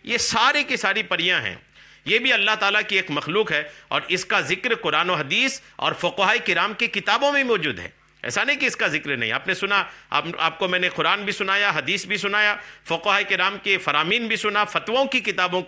یہ سارے کی ساری پریاں ہیں، یہ بھی اللہ تعالیٰ کی ایک مخلوق ہے، اور اس کا ذکر قرآن و حدیث اور فقہائے کرام کی کتابوں میں موجود ہے۔ ایسا نہیں کہ اس کا ذکر نہیں، آپ نے سنا، آپ کو میں نے قرآن بھی سنایا، حدیث بھی سنایا، فقہائے کرام کے فرامین بھی سنا، فتووں کی کتابوں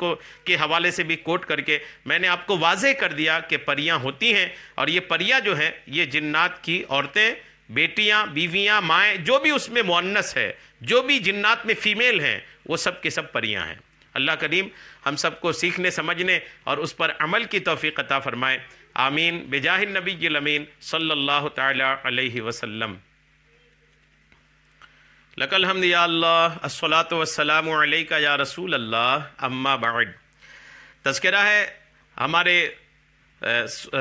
کے حوالے سے بھی کوٹ کر کے میں نے آپ کو واضح کر دیا کہ پریاں ہوتی ہیں، اور یہ پریاں جو ہیں یہ جنات کی عورتیں، بیٹیاں، بیویاں، مائیں، جو بھی اس میں مؤنث ہے، جو بھی جنات میں فیمیل ہیں، وہ سب کے سب پریاں ہیں۔ اللہ کریم ہم سب کو سیکھنے، سمجھنے اور اس پر عمل کی توفیق عطا فرمائے، آمین بجاہ النبی الامین صلی اللہ تعالی علیہ وسلم۔ لک الحمد یا اللہ، الصلاۃ والسلام علیک یا رسول اللہ، اما بعد۔ تذکرہ ہے ہمارے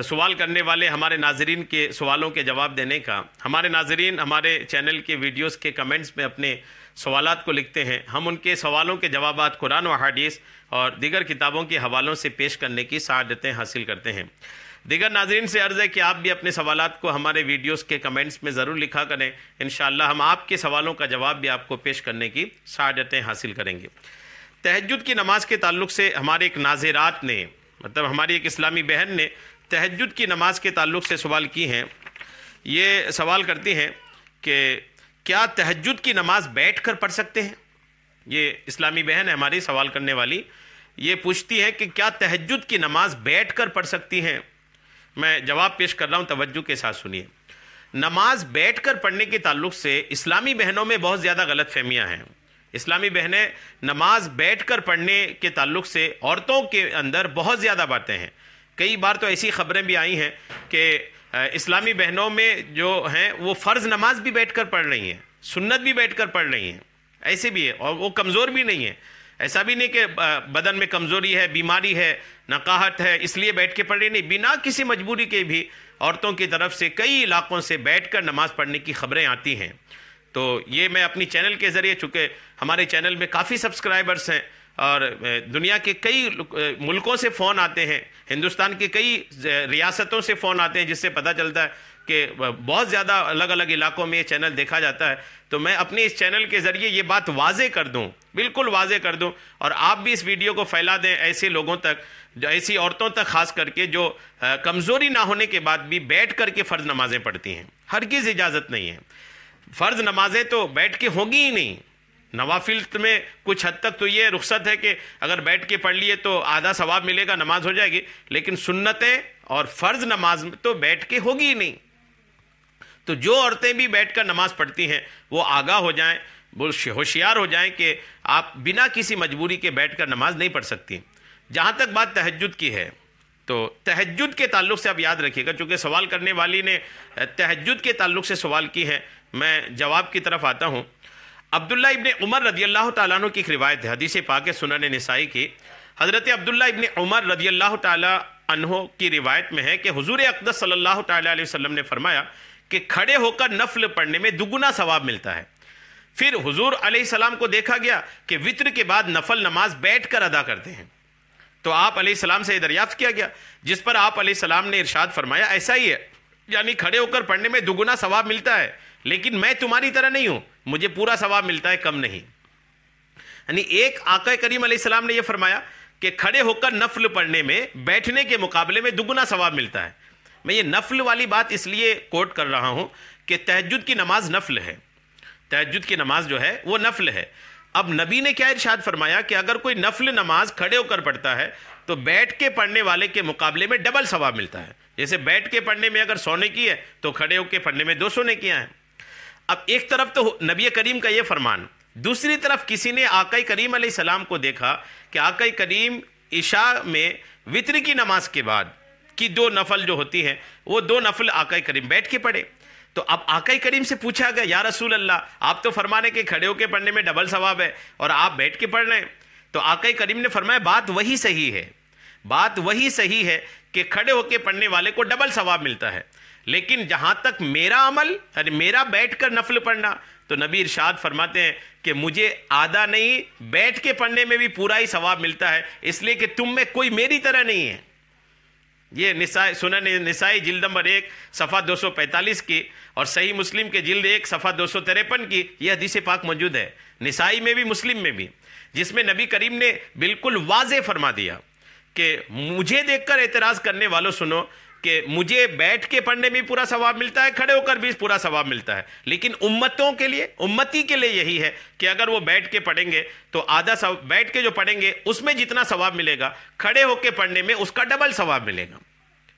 سوال کرنے والے ہمارے ناظرین کے سوالوں کے جواب دینے کا۔ ہمارے ناظرین ہمارے چینل کے ویڈیوز کے کمنٹس میں اپنے سوالات کو لکھتے ہیں، ہم ان کے سوالوں کے جوابات قرآن و حدیث اور دیگر کتابوں کے حوالوں سے پیش کرنے کی سعادتیں حاصل کرتے ہیں۔ دیگر ناظرین سے عرض ہے کہ آپ بھی اپنے سوالات کو ہمارے ویڈیوز کے کمنٹس میں ضرور لکھا کریں، انشاءاللہ ہم آپ کے سوالوں کا جواب بھی آپ کو پیش کرنے کی سعادتیں حاصل کریں گے۔ تہجد کی نماز کے تعلق سے ہمارے ایک ناظرات نے، مطلب ہماری ایک اسلامی بہن نے تہجد کی نماز کے تعلق سے سوال کی ہیں۔ یہ سوال کرتی ہیں کہ کیا تہجد کی نماز بیٹھ کر پڑھ سکتے ہیں؟ یہ اسلامی بہن ہے ہماری سوال کرنے والی، یہ پوچھتی ہے کہ کیا تہجد کی نماز بیٹھ کر پڑھ سکتی ہیں؟ میں جواب پیش کر رہا ہوں، توجہ کے ساتھ سنیے۔ نماز بیٹھ کر پڑھنے کے تعلق سے اسلامی بہنوں میں بہت زیادہ غلط فہمیاں ہیں۔ اسلامی بہنیں نماز بیٹھ کر پڑھنے کے تعلق سے عورتوں کے اندر بہت زیادہ باتیں ہیں۔ کئی بار تو ایسی خبریں بھی آئی ہیں کہ اسلامی بہنوں میں جو ہیں وہ فرض نماز بھی بیٹھ کر پڑھ رہی ہیں، سنت بھی بیٹھ کر پڑھ رہی ہیں، ایسے بھی ہے، اور وہ کمزور بھی نہیں ہے۔ ایسا بھی نہیں کہ بدن میں کمزوری ہے، بیماری ہے، نقاہت ہے، اس لیے بیٹھ کے پڑھ رہی نہیں، بنا کسی مجبوری کے بھی عورتوں کی طرف سے کئی علاقوں سے بیٹھ کر نماز پڑھنے کی خبریں آتی ہیں۔ تو یہ میں اپنی چینل کے ذریعے، چونکہ ہمارے چینل میں کافی سبسکرائبرز ہیں اور دنیا کے کئی ملکوں سے فون آتے ہیں، ہندوستان کے کئی ریاستوں سے فون آتے ہیں، جس سے پتہ چلتا ہے کہ بہت زیادہ الگ الگ علاقوں میں یہ چینل دیکھا جاتا ہے۔ تو میں اپنے اس چینل کے ذریعے یہ بات واضح کر دوں، بالکل واضح کر دوں، اور آپ بھی اس ویڈیو کو پھیلا دیں ایسے لوگوں تک، جو ایسی عورتوں تک خاص کر کے جو کمزوری نہ ہونے کے بعد بھی بیٹھ کر کے فرض نمازیں پڑھتی ہیں۔ ہرگز اجازت نہیں ہے، فرض نمازیں تو بیٹھ کے ہوگی ہی نہیں۔ نوافل میں کچھ حد تک تو یہ رخصت ہے کہ اگر بیٹھ کے پڑھ لیے تو آدھا ثواب ملے گا، نماز ہو جائے گی، لیکن سنتیں اور فرض نماز تو بیٹھ کے ہوگی ہی نہیں۔ تو جو عورتیں بھی بیٹھ کر نماز پڑھتی ہیں وہ آگاہ ہو جائیں، وہ ہوشیار ہو جائیں کہ آپ بنا کسی مجبوری کے بیٹھ کر نماز نہیں پڑھ سکتی۔ جہاں تک بات تہجد کی ہے، تو تہجد کے تعلق سے آپ یاد رکھیے گا، چونکہ سوال کرنے والی نے تہجد کے تعلق سے سوال کی ہے، میں جواب کی طرف آتا ہوں۔ عبداللہ ابن عمر رضی اللہ تعالیٰ عنہ کی ایک روایت ہے، حدیث پاک سنن نسائی کی۔ حضرت عبداللہ ابن عمر رضی اللہ تعالیٰ عنہ کی روایت میں ہے کہ حضور اقدس صلی اللہ تعالیٰ علیہ وسلم نے فرمایا کہ کھڑے ہو کر نفل پڑھنے میں دگنا ثواب ملتا ہے۔ پھر حضور علیہ السلام کو دیکھا گیا کہ وتر کے بعد نفل نماز بیٹھ کر ادا کرتے ہیں، تو آپ علیہ السلام سے یہ دریافت کیا گیا، جس پر آپ علیہ السلام نے ارشاد فرمایا ایسا ہی ہے، یعنی کھڑے ہو کر پڑھنے میں دگنا ثواب ملتا ہے، لیکن میں تمہاری طرح نہیں ہوں، مجھے پورا ثواب ملتا ہے، کم نہیں۔ یعنی ایک آقا کریم علیہ السلام نے یہ فرمایا کہ کھڑے ہو کر نفل پڑھنے میں بیٹھنے کے مقابلے میں دگنا ثواب ملتا ہے۔ میں یہ نفل والی بات اس لیے کوٹ کر رہا ہوں کہ تہجد کی نماز نفل ہے، تہجد کی نماز جو ہے وہ نفل ہے۔ اب نبی نے کیا ارشاد فرمایا کہ اگر کوئی نفل نماز کھڑے ہو کر پڑھتا ہے تو بیٹھ کے پڑھنے والے کے مقابلے میں ڈبل ثواب ملتا ہے۔ جیسے بیٹھ کے پڑھنے میں اگر 100 نیکی ہے تو کھڑے ہو کے پڑھنے میں 200 نیکیاں ہیں۔ اب ایک طرف تو نبی کریم کا یہ فرمان، دوسری طرف کسی نے آقا کریم علیہ السلام کو دیکھا کہ آقا کریم عشاء میں وتر کی نماز کے بعد کی 2 نفل جو ہوتی ہیں وہ 2 نفل آقا کریم بیٹھ کے پڑھے۔ تو اب آقا کریم سے پوچھا گیا یا رسول اللہ، آپ تو فرمانے کہ کھڑے ہو کے پڑھنے میں ڈبل ثواب ہے اور آپ بیٹھ کے پڑھ رہے ہیں۔ تو آقا کریم نے فرمایا بات وہی صحیح ہے، بات وہی صحیح ہے کہ کھڑے ہو کے پڑھنے والے کو ڈبل ثواب ملتا ہے، لیکن جہاں تک میرا عمل، یعنی میرا بیٹھ کر نفل پڑھنا، تو نبی ارشاد فرماتے ہیں کہ مجھے آدھا نہیں، بیٹھ کے پڑھنے میں بھی پورا ہی ثواب ملتا ہے، اس لیے کہ تم میں کوئی میری طرح نہیں ہے۔ یہ سنن نسائی جلد نمبر 1 صفحہ 245 کی اور صحیح مسلم کے جلد 1 صفحہ 253 کی یہ حدیث پاک موجود ہے، نسائی میں بھی مسلم میں بھی، جس میں نبی کریم نے بالکل واضح فرما دیا کہ مجھے دیکھ کر اعتراض کرنے والوں سنو کہ مجھے بیٹھ کے پڑھنے میں پورا ثواب ملتا ہے، کھڑے ہو کر بھی پورا ثواب ملتا ہے، لیکن امتوں کے لیے، امتی کے لیے یہی ہے کہ اگر وہ بیٹھ کے پڑھیں گے تو آدھا ثواب بیٹھ کے جو پڑھیں گے اس میں جتنا ثواب ملے گا، کھڑے ہو کے پڑھنے میں اس کا ڈبل ثواب ملے گا۔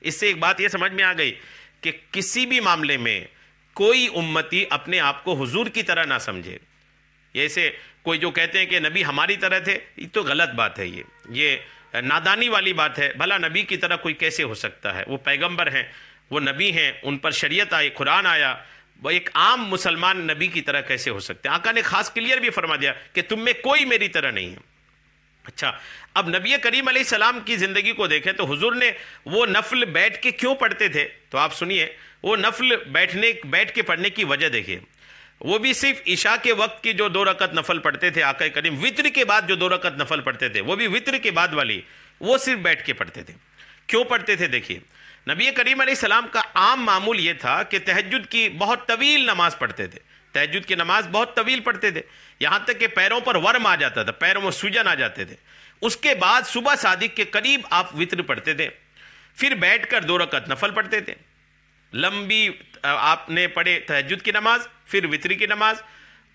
اس سے ایک بات یہ سمجھ میں آ گئی کہ کسی بھی معاملے میں کوئی امتی اپنے آپ کو حضور کی طرح نہ سمجھے۔ جیسے کوئی جو کہتے ہیں کہ نبی ہماری طرح تھے، یہ تو غلط بات ہے، یہ نادانی والی بات ہے۔ بھلا نبی کی طرح کوئی کیسے ہو سکتا ہے؟ وہ پیغمبر ہیں، وہ نبی ہیں، ان پر شریعت آئی، قرآن آیا، وہ ایک عام مسلمان نبی کی طرح کیسے ہو سکتے ہیں؟ آقا نے خاص کلیئر بھی فرما دیا کہ تم میں کوئی میری طرح نہیں ہے۔ اچھا، اب نبی کریم علیہ السلام کی زندگی کو دیکھیں تو حضور نے وہ نفل بیٹھ کے کیوں پڑھتے تھے؟ تو آپ سنیے، وہ نفل بیٹھ کے پڑھنے کی وجہ دیکھیے۔ وہ بھی صرف عشاء کے وقت کی جو 2 رکعت نفل پڑھتے تھے آقا کریم، وطر کے بعد جو 2 رکعت نفل پڑھتے تھے وہ بھی وطر کے بعد والی، وہ صرف بیٹھ کے پڑھتے تھے۔ کیوں پڑھتے تھے؟ دیکھیے، نبی کریم علیہ السلام کا عام معمول یہ تھا کہ تہجد کی بہت طویل نماز پڑھتے تھے، تہجد کی نماز بہت طویل پڑھتے تھے، یہاں تک کہ پیروں پر ورم آ جاتا تھا، پیروں میں سوجن آ جاتے تھے۔ اس کے بعد صبح صادق کے قریب آپ وطر پڑھتے تھے، پھر بیٹھ کر 2 رکعت نفل پڑھتے تھے، لمبی آپ نے پڑھے تہجد کی نماز، پھر وطر کی نماز۔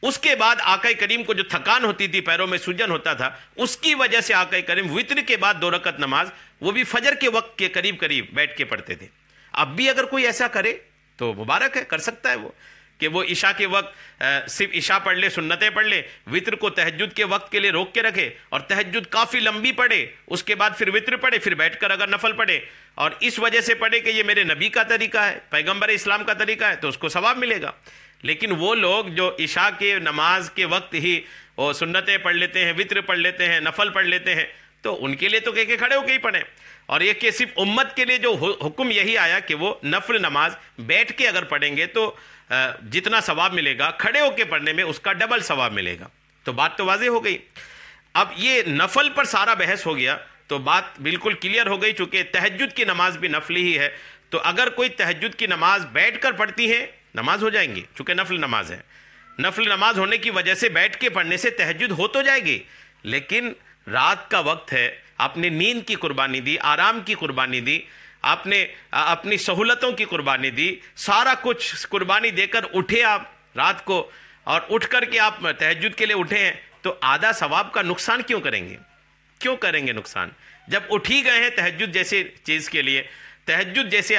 اس کے بعد آقا کریم کو جو تھکان ہوتی تھی، پیروں میں سوجن ہوتا تھا، اس کی وجہ سے آقا کریم وطر کے بعد 2 رکعت نماز، وہ بھی فجر کے وقت کے قریب بیٹھ کے پڑھتے تھے۔ اب بھی اگر کوئی ایسا کرے تو مبارک ہے، کر سکتا ہے وہ، کہ وہ عشاء کے وقت صرف عشاء پڑھ لے، سنتیں پڑھ لے، وطر کو تہجد کے وقت کے لیے روک کے رکھے اور تہجد کافی لمبی پڑھے، اس کے بعد پھر وطر پڑھے، پھر بیٹھ کر اگر نفل پڑھے اور اس وجہ سے پڑھے کہ یہ میرے نبی کا طریقہ ہے، پیغمبر اسلام کا طریقہ ہے، تو اس کو ثواب ملے گا۔ لیکن وہ لوگ جو عشاء کے نماز کے وقت ہی وہ سنتیں پڑھ لیتے ہیں، وطر پڑھ لیتے ہیں، نفل پڑھ لیتے ہیں، تو ان کے لیے تو کہ کھڑے ہو کے ہی پڑھیں۔ اور یہ کہ صرف امت کے لیے جو حکم یہی آیا کہ وہ نفل نماز بیٹھ کے اگر پڑھیں گے تو جتنا ثواب ملے گا کھڑے ہو کے پڑھنے میں اس کا ڈبل ثواب ملے گا۔ تو بات تو واضح ہو گئی۔ اب یہ نفل پر سارا بحث ہو گیا تو بات بالکل کلیئر ہو گئی، چونکہ تہجد کی نماز بھی نفلی ہی ہے، تو اگر کوئی تہجد کی نماز بیٹھ کر پڑھتی ہے نماز ہو جائیں گی، چونکہ نفل نماز ہے۔ نفل نماز ہونے کی وجہ سے بیٹھ کے پڑھنے سے تہجد ہو تو جائے گی، لیکن رات کا وقت ہے، آپ نے نیند کی قربانی دی، آرام کی قربانی دی، آپ نے اپنی سہولتوں کی قربانی دی، سارا کچھ قربانی دے کر اٹھے آپ رات کو، اور اٹھ کر کے آپ تہجد کے لیے اٹھے ہیں، تو آدھا ثواب کا نقصان کیوں کریں گے؟ کیوں کریں گے نقصان؟ جب اٹھ ہی گئے ہیں تہجد جیسے چیز کے لیے، تہجد جیسے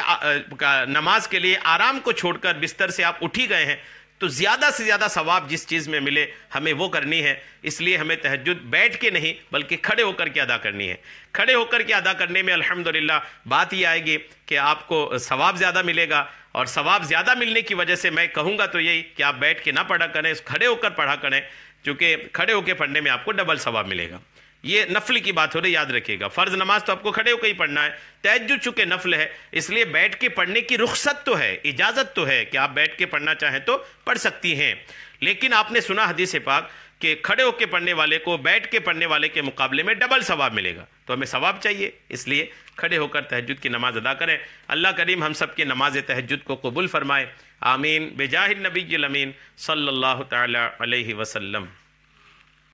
نماز کے لیے آرام کو چھوڑ کر بستر سے آپ اٹھ ہی گئے ہیں، تو زیادہ سے زیادہ ثواب جس چیز میں ملے ہمیں وہ کرنی ہے۔ اس لیے ہمیں تہجد بیٹھ کے نہیں بلکہ کھڑے ہو کر کے ادا کرنی ہے۔ کھڑے ہو کر کے ادا کرنے میں الحمدللہ بات یہ آئے گی کہ آپ کو ثواب زیادہ ملے گا، اور ثواب زیادہ ملنے کی وجہ سے میں کہوں گا تو یہی کہ آپ بیٹھ کے نہ پڑھا کریں، کھڑے ہو کر پڑھا کریں، چونکہ کھڑے ہو کے پڑھنے میں آپ کو ڈبل ثواب ملے گا۔ یہ نفل کی بات ہو رہی، یاد رکھیے گا۔ فرض نماز تو آپ کو کھڑے ہو کے ہی پڑھنا ہے، تہجد چونکہ نفل ہے اس لیے بیٹھ کے پڑھنے کی رخصت تو ہے، اجازت تو ہے کہ آپ بیٹھ کے پڑھنا چاہیں تو پڑھ سکتی ہیں، لیکن آپ نے سنا حدیث پاک کہ کھڑے ہو کے پڑھنے والے کو بیٹھ کے پڑھنے والے کے مقابلے میں ڈبل ثواب ملے گا، تو ہمیں ثواب چاہیے، اس لیے کھڑے ہو کر تہجد کی نماز ادا کریں۔ اللہ کریم ہم سب کی نماز تہجد کو قبول فرمائے، آمین، بجاہ النبی الامین صلی اللہ تعالی علیہ وسلم۔